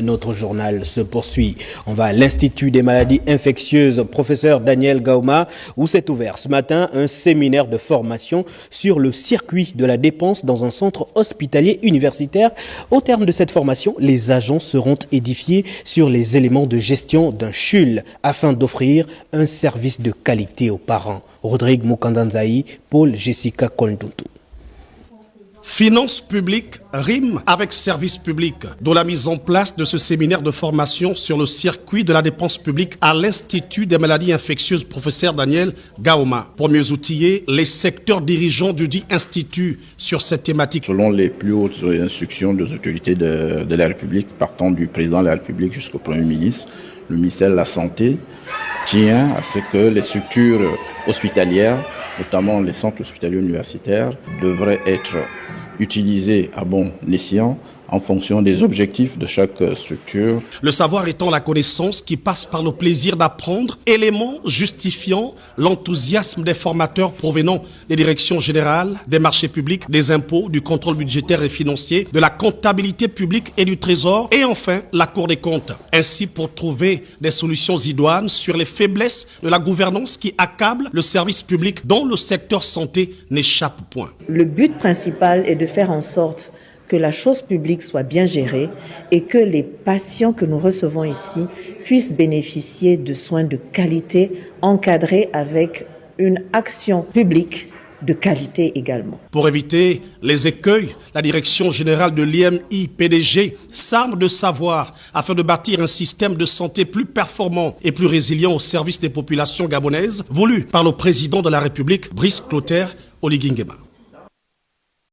Notre journal se poursuit. On va à l'Institut des maladies infectieuses, professeur Daniel Gaoma, où s'est ouvert ce matin un séminaire de formation sur le circuit de la dépense dans un centre hospitalier universitaire. Au terme de cette formation, les agents seront édifiés sur les éléments de gestion d'un CHUL afin d'offrir un service de qualité aux parents. Rodrigue Mukandanzaï, Paul Jessica Konduntu. Finances publiques rime avec service public, dont la mise en place de ce séminaire de formation sur le circuit de la dépense publique à l'Institut des maladies infectieuses, professeur Daniel Gaoma, pour mieux outiller les secteurs dirigeants du dit institut sur cette thématique. Selon les plus hautes instructions des autorités de la République, partant du président de la République jusqu'au Premier ministre, le ministère de la Santé tient à ce que les structures hospitalières, notamment les centres hospitaliers universitaires, devraient être utilisés à bon escient en fonction des objectifs de chaque structure. Le savoir étant la connaissance qui passe par le plaisir d'apprendre, élément justifiant l'enthousiasme des formateurs provenant des directions générales, des marchés publics, des impôts, du contrôle budgétaire et financier, de la comptabilité publique et du trésor, et enfin la Cour des comptes. Ainsi, pour trouver des solutions idoines sur les faiblesses de la gouvernance qui accablent le service public dont le secteur santé n'échappe point. Le but principal est de faire en sorte que la chose publique soit bien gérée et que les patients que nous recevons ici puissent bénéficier de soins de qualité encadrés avec une action publique de qualité également. Pour éviter les écueils, la direction générale de l'IMI PDG s'arme de savoir afin de bâtir un système de santé plus performant et plus résilient au service des populations gabonaises, voulu par le président de la République, Brice Clotaire Oligui Nguema.